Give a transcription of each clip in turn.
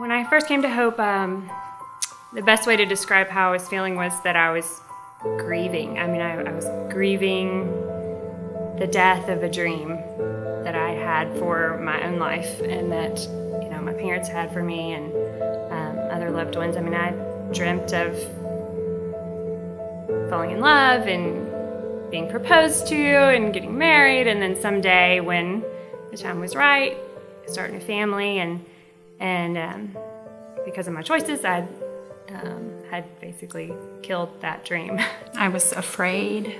When I first came to Hope, the best way to describe how I was feeling was that I was grieving. I mean, I was grieving the death of a dream that I had for my own life and that, you know, my parents had for me and other loved ones. I mean, I dreamt of falling in love and being proposed to and getting married, and then someday when the time was right, starting a family, and because of my choices, I had basically killed that dream. I was afraid,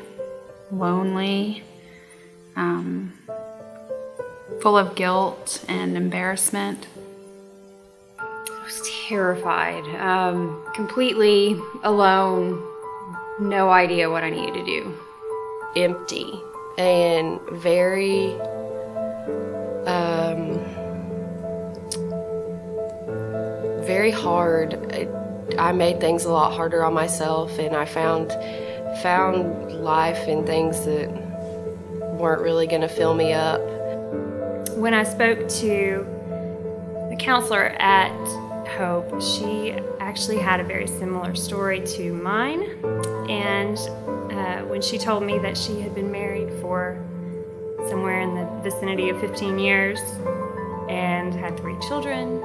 lonely, full of guilt and embarrassment. I was terrified, completely alone, no idea what I needed to do. Empty and very very hard. I made things a lot harder on myself, and I found life in things that weren't really going to fill me up. When I spoke to the counselor at Hope, she actually had a very similar story to mine, and when she told me that she had been married for somewhere in the vicinity of 15 years and had 3 children,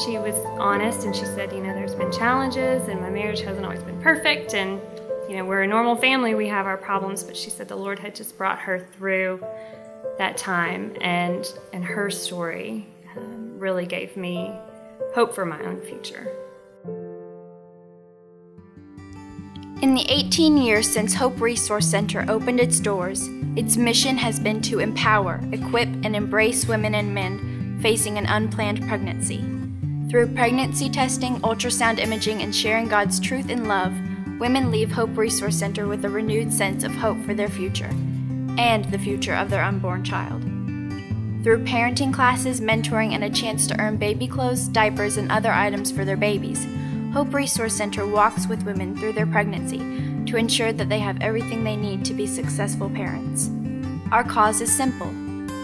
she was honest, and she said, you know, there's been challenges and my marriage hasn't always been perfect, and you know, we're a normal family, we have our problems, but she said the Lord had just brought her through that time, and her story really gave me hope for my own future. In the 18 years since Hope Resource Center opened its doors, its mission has been to empower, equip, and embrace women and men facing an unplanned pregnancy. Through pregnancy testing, ultrasound imaging, and sharing God's truth and love, women leave Hope Resource Center with a renewed sense of hope for their future and the future of their unborn child. Through parenting classes, mentoring, and a chance to earn baby clothes, diapers, and other items for their babies, Hope Resource Center walks with women through their pregnancy to ensure that they have everything they need to be successful parents. Our cause is simple.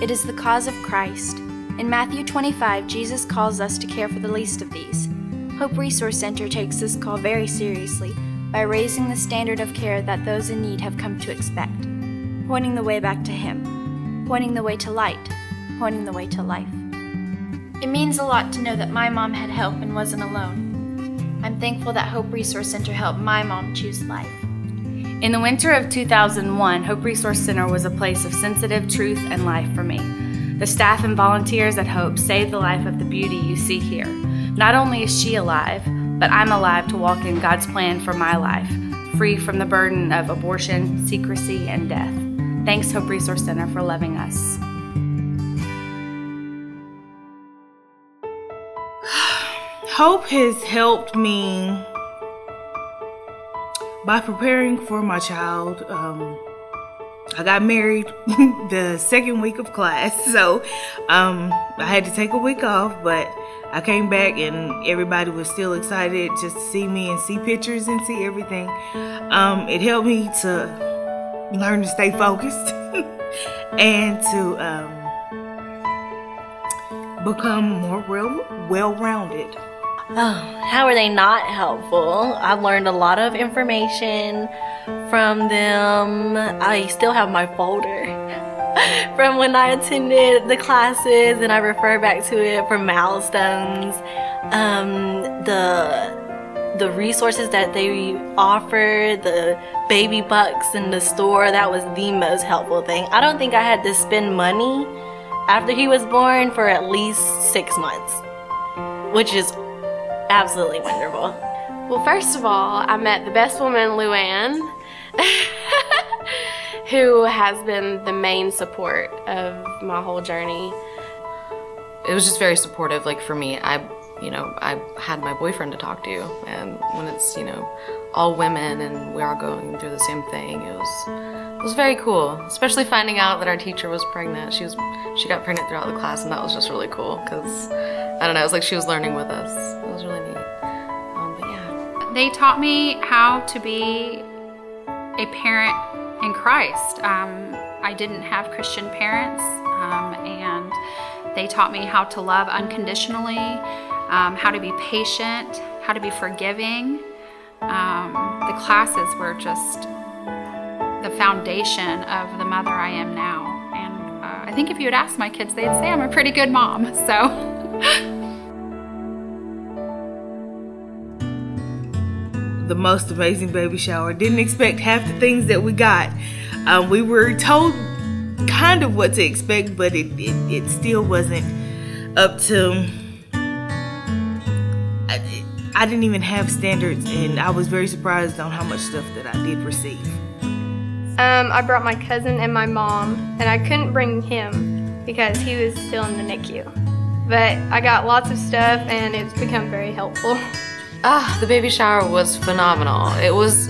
It is the cause of Christ. In Matthew 25, Jesus calls us to care for the least of these. Hope Resource Center takes this call very seriously by raising the standard of care that those in need have come to expect, pointing the way back to Him, pointing the way to light, pointing the way to life. It means a lot to know that my mom had help and wasn't alone. I'm thankful that Hope Resource Center helped my mom choose life. In the winter of 2001, Hope Resource Center was a place of sensitive truth and life for me. The staff and volunteers at Hope saved the life of the beauty you see here. Not only is she alive, but I'm alive to walk in God's plan for my life, free from the burden of abortion, secrecy, and death. Thanks, Hope Resource Center, for loving us. Hope has helped me by preparing for my child. I got married the second week of class, so I had to take a week off, but I came back and everybody was still excited just to see me and see pictures and see everything. It helped me to learn to stay focused and to become more well-rounded. Oh, how are they not helpful? I've learned a lot of information from them. I still have my folder from when I attended the classes, and I refer back to it for milestones. The resources that they offer, the baby bucks in the store, that was the most helpful thing. I don't think I had to spend money after he was born for at least 6 months, which is absolutely wonderful. Well, first of all, I met the best woman, Luann, who has been the main support of my whole journey. It was just very supportive. Like for me, I had my boyfriend to talk to, and when it's, all women and we're all going through the same thing, it was very cool. Especially finding out that our teacher was pregnant. She got pregnant throughout the class, and that was just really cool because, I don't know, it was like she was learning with us. It was really neat. But yeah. They taught me how to be a parent in Christ. I didn't have Christian parents, and they taught me how to love unconditionally, how to be patient, how to be forgiving. The classes were just the foundation of the mother I am now. And I think if you had asked my kids, they'd say I'm a pretty good mom. So. The most amazing baby shower. Didn't expect half the things that we got. We were told kind of what to expect, but it still wasn't up to. I didn't even have standards, and I was very surprised on how much stuff that I did receive. I brought my cousin and my mom, and I couldn't bring him because he was still in the NICU. But I got lots of stuff, and it's become very helpful. The baby shower was phenomenal. It was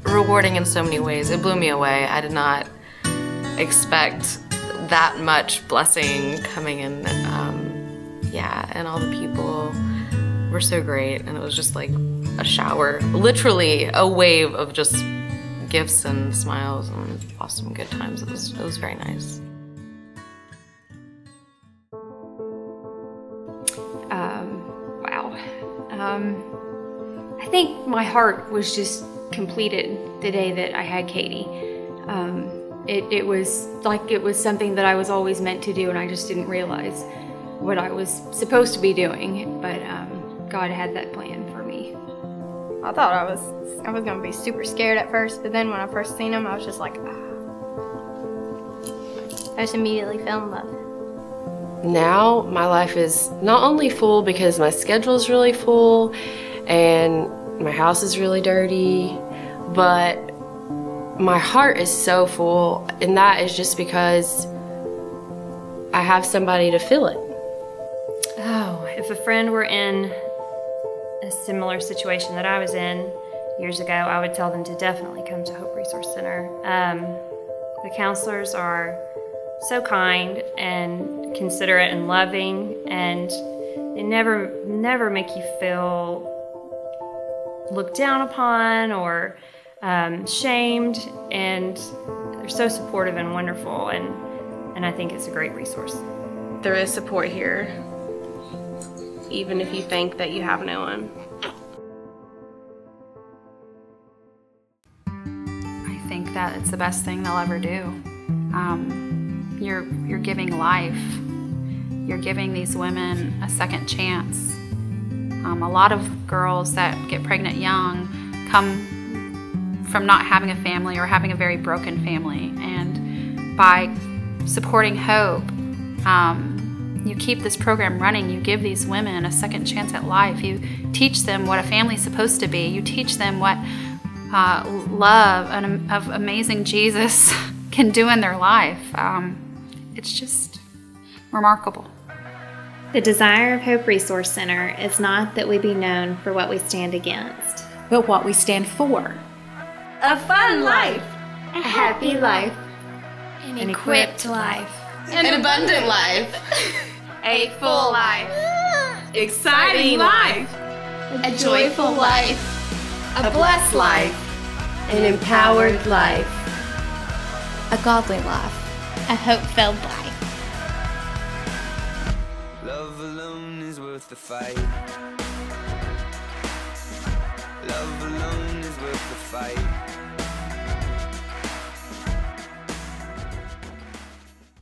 rewarding in so many ways. It blew me away. I did not expect that much blessing coming in. And all the people were so great, and it was just like a shower, literally a wave of just gifts and smiles and awesome good times. It was very nice. Wow. I think my heart was just completed the day that I had Katie. It was like it was something that I was always meant to do, and I just didn't realize what I was supposed to be doing. But God had that plan for me. I thought I was going to be super scared at first, but then when I first seen him, I was just like, I just immediately fell in love. Now my life is not only full because my schedule's really full and my house is really dirty, but my heart is so full, and that is just because I have somebody to fill it. Oh, if a friend were in a similar situation that I was in years ago, I would tell them to definitely come to Hope Resource Center. The counselors are so kind and considerate and loving, and they never make you feel looked down upon or shamed, and they're so supportive and wonderful, and I think it's a great resource. There is support here, even if you think that you have no one. I think that it's the best thing they'll ever do. You're giving life. You're giving these women a second chance. A lot of girls that get pregnant young come from not having a family or having a very broken family, and by supporting Hope, you keep this program running. You give these women a second chance at life. You teach them what a family's supposed to be. You teach them what love of amazing Jesus can do in their life. It's just remarkable. The desire of Hope Resource Center is not that we be known for what we stand against, but what we stand for. A fun life. A happy life. An equipped life. An abundant life. A full life. Exciting life. A joyful life. A blessed life. An empowered life. A godly life. A hope-filled life. Love alone is worth the fight. Love alone is worth the fight.